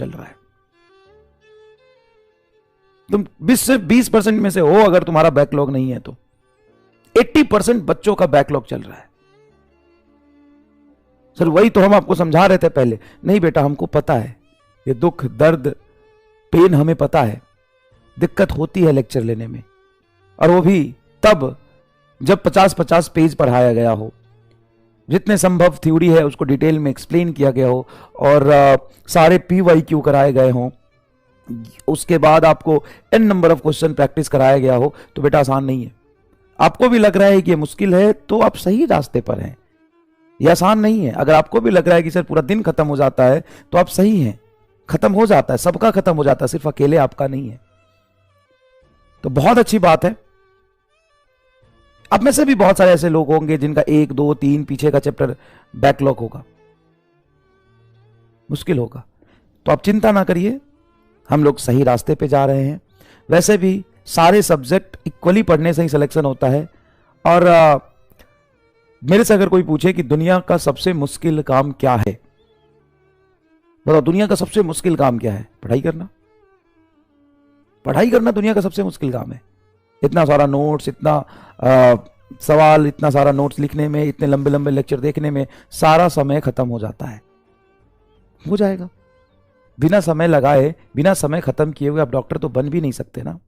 चल रहा है। तुम 20% में से हो अगर तुम्हारा बैकलॉग नहीं है तो 80% बच्चों का बैकलॉग चल रहा है। सर वही तो हम आपको समझा रहे थे पहले। नहीं बेटा, हमको पता है ये दुख दर्द पेन हमें पता है, दिक्कत होती है लेक्चर लेने में, और वो भी तब जब 50-50 पेज पढ़ाया गया हो, जितने संभव थ्योरी है उसको डिटेल में एक्सप्लेन किया गया हो, और सारे PYQ कराए गए हों, उसके बाद आपको n number of question practice कराया गया हो, तो बेटा आसान नहीं है। आपको भी लग रहा है कि ये मुश्किल है तो आप सही रास्ते पर हैं, ये आसान नहीं है। अगर आपको भी लग रहा है कि सर पूरा दिन खत्म हो जाता है तो आप सही हैं, खत्म हो जाता है, सबका खत्म हो जाता है, सिर्फ अकेले आपका नहीं है। तो बहुत अच्छी बात है। अब में से भी बहुत सारे ऐसे लोग होंगे जिनका 1 2 3 पीछे का चैप्टर बैकलॉग होगा, मुश्किल होगा, तो आप चिंता ना करिए, हम लोग सही रास्ते पे जा रहे हैं। वैसे भी सारे सब्जेक्ट इक्वली पढ़ने से ही सिलेक्शन होता है। और मेरे से अगर कोई पूछे कि दुनिया का सबसे मुश्किल काम क्या है, बताओ दुनिया का सबसे मुश्किल काम क्या है? पढ़ाई करना। पढ़ाई करना दुनिया का सबसे मुश्किल काम है। इतना सारा नोट्स, इतना सवाल, इतना सारा नोट्स लिखने में, इतने लंबे लंबे लेक्चर देखने में सारा समय खत्म हो जाता है। हो जाएगा, बिना समय लगाए, बिना समय खत्म किए हुए आप डॉक्टर तो बन भी नहीं सकते ना।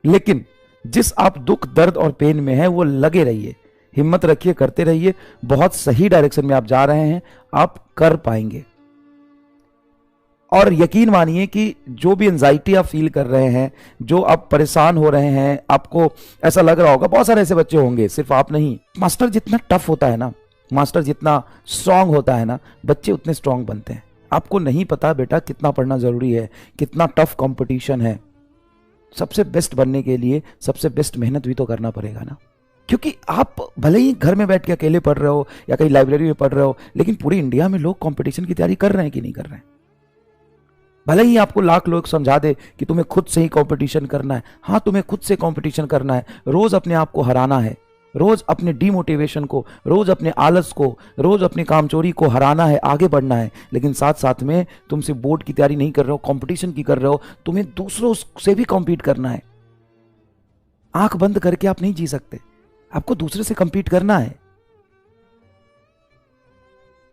लेकिन जिस आप दुख दर्द और पेन में है वो लगे रहिए, हिम्मत रखिए, करते रहिए। बहुत सही डायरेक्शन में आप जा रहे हैं, आप कर पाएंगे। और यकीन मानिए कि जो भी एंजाइटी आप फील कर रहे हैं, जो आप परेशान हो रहे हैं, आपको ऐसा लग रहा होगा, बहुत सारे ऐसे बच्चे होंगे, सिर्फ आप नहीं। मास्टर जितना टफ होता है ना, मास्टर जितना स्ट्रांग होता है ना, बच्चे उतने स्ट्रांग बनते हैं। आपको नहीं पता बेटा कितना पढ़ना जरूरी है, कितना टफ कंपटीशन है। सबसे बेस्ट बनने के लिए सबसे बेस्ट मेहनत भी तो करना पड़ेगा ना। क्योंकि आप भले ही घर में बैठ के अकेले पढ़ रहे हो या कहीं लाइब्रेरी में पढ़ रहे हो, लेकिन पूरी इंडिया में लोग कंपटीशन की तैयारी कर रहे हैं कि नहीं कर रहे हैं। भले ही आपको लाख लोग समझा दे कि तुम्हें खुद से ही कंपटीशन करना है, हाँ तुम्हें खुद से कंपटीशन करना है, रोज अपने आप को हराना है, रोज अपने डीमोटिवेशन को, रोज अपने आलस को, रोज अपनी कामचोरी को हराना है, आगे बढ़ना है। लेकिन साथ साथ में तुम सिर्फ बोर्ड की तैयारी नहीं कर रहे हो, कंपटीशन की कर रहे हो, तुम्हें दूसरों से भी कॉम्पीट करना है। आंख बंद करके आप नहीं जी सकते, आपको दूसरे से कम्पीट करना है,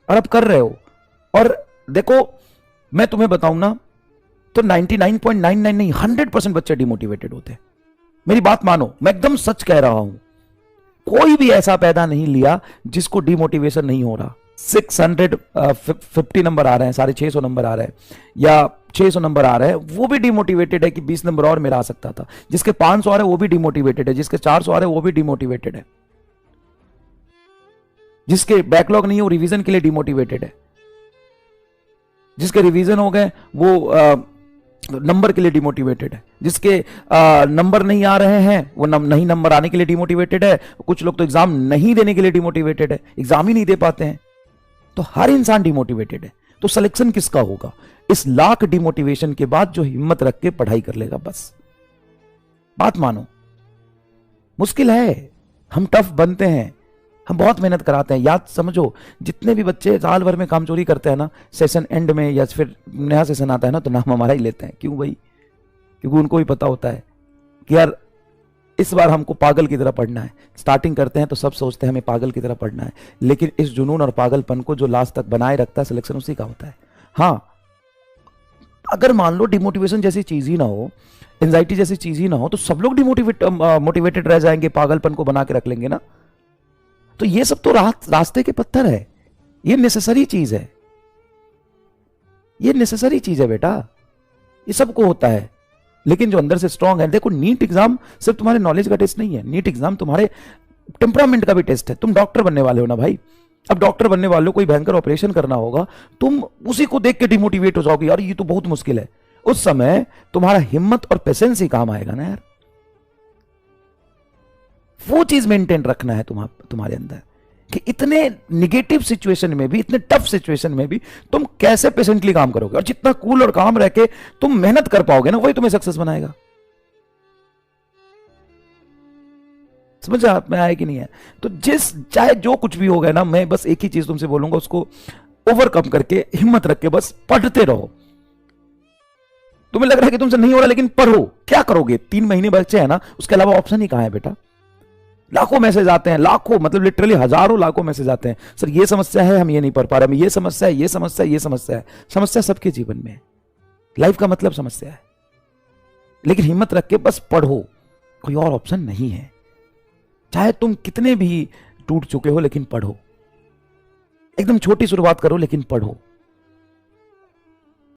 और आप कर रहे हो। और देखो मैं तुम्हें बताऊं ना, तो 99.99 नहीं 100% बच्चे डिमोटिवेटेड होते हैं। मेरी बात मानो, मैं एकदम सच कह रहा हूं। कोई भी ऐसा पैदा नहीं लिया जिसको डिमोटिवेशन नहीं हो रहा। 650 नंबर आ रहे हैं, 650 नंबर आ रहे हैं, या 600 नंबर आ रहे हैं, वो भी डिमोटिवेटेड है कि 20 नंबर और मेरा आ सकता था। जिसके 500 आ रहे हैं वो भी डिमोटिवेटेड है, जिसके 400 आ रहे हैं वो भी डिमोटिवेटेड है, जिसके बैकलॉग नहीं है वो रिवीजन के लिए डिमोटिवेटेड है, जिसके रिवीजन हो गए वो नंबर के लिए डिमोटिवेटेड है, जिसके नंबर नहीं आ रहे हैं वो नहीं नंबर आने के लिए डिमोटिवेटेड है। कुछ लोग तो एग्जाम नहीं देने के लिए डिमोटिवेटेड है, एग्जाम ही नहीं दे पाते हैं। तो हर इंसान डिमोटिवेटेड है। तो सिलेक्शन किसका होगा? इस लाख डिमोटिवेशन के बाद जो हिम्मत रख के पढ़ाई कर लेगा, बस। बात मानो, मुश्किल है, हम टफ बनते हैं, हम बहुत मेहनत कराते हैं। याद समझो, जितने भी बच्चे साल भर में कामचोरी करते हैं ना, सेशन एंड में या फिर नया सेशन आता है ना, तो नाम हमारा ही लेते हैं। क्यों भाई? क्योंकि उनको भी पता होता है कि यार इस बार हमको पागल की तरह पढ़ना है। स्टार्टिंग करते हैं तो सब सोचते हैं हमें पागल की तरह पढ़ना है, लेकिन इस जुनून और पागलपन को जो लास्ट तक बनाए रखता है, सिलेक्शन उसी का होता है। हाँ, अगर मान लो डिमोटिवेशन जैसी चीज ही ना हो, एंजाइटी जैसी चीज ही ना हो, तो सब लोग मोटिवेटेड रह जाएंगे, पागलपन को बना के रख लेंगे ना। तो ये सब तो रास्ते के पत्थर है, ये नेसेसरी चीज है, ये नेसेसरी चीज है बेटा, ये सबको होता है। लेकिन जो अंदर से स्ट्रांग है, देखो नीट एग्जाम सिर्फ तुम्हारे नॉलेज का टेस्ट नहीं है, नीट एग्जाम तुम्हारे टेम्परामेंट का भी टेस्ट है। तुम डॉक्टर बनने वाले हो ना भाई, अब डॉक्टर बनने वाले हो, कोई भयंकर ऑपरेशन करना होगा, तुम उसी को देख के डिमोटिवेट हो जाओगे, यार ये तो बहुत मुश्किल है। उस समय तुम्हारा हिम्मत और पेशेंस ही काम आएगा ना यार। वो चीज मेंटेन रखना है तुम्हारे अंदर कि इतने निगेटिव सिचुएशन में भी, इतने टफ सिचुएशन में भी तुम कैसे पेशेंटली काम करोगे, और जितना कूल और काम रह के तुम मेहनत कर पाओगे ना, वही तुम्हें सक्सेस बनाएगा। समझ में आया कि नहीं है? तो चाहे जो कुछ भी हो गया ना, मैं बस एक ही चीज तुमसे बोलूंगा, उसको ओवरकम करके हिम्मत रख के बस पढ़ते रहो। तुम्हें लग रहा है कि तुमसे नहीं हो रहा, लेकिन पढ़ो। क्या करोगे? 3 महीने बच्चे हैं ना, उसके अलावा ऑप्शन ही कहां है बेटा? लाखों मैसेज आते हैं, लाखों, मतलब लिटरली हजारों लाखों मैसेज आते हैं, सर ये समस्या है, हम ये नहीं पढ़ पा रहे, ये समस्या है, ये समस्या है, ये समस्या है। समस्या सबके जीवन में है, लाइफ का मतलब समस्या है। लेकिन हिम्मत रख के बस पढ़ो, कोई और ऑप्शन नहीं है। चाहे तुम कितने भी टूट चुके हो, लेकिन पढ़ो। एकदम छोटी शुरुआत करो, लेकिन पढ़ो।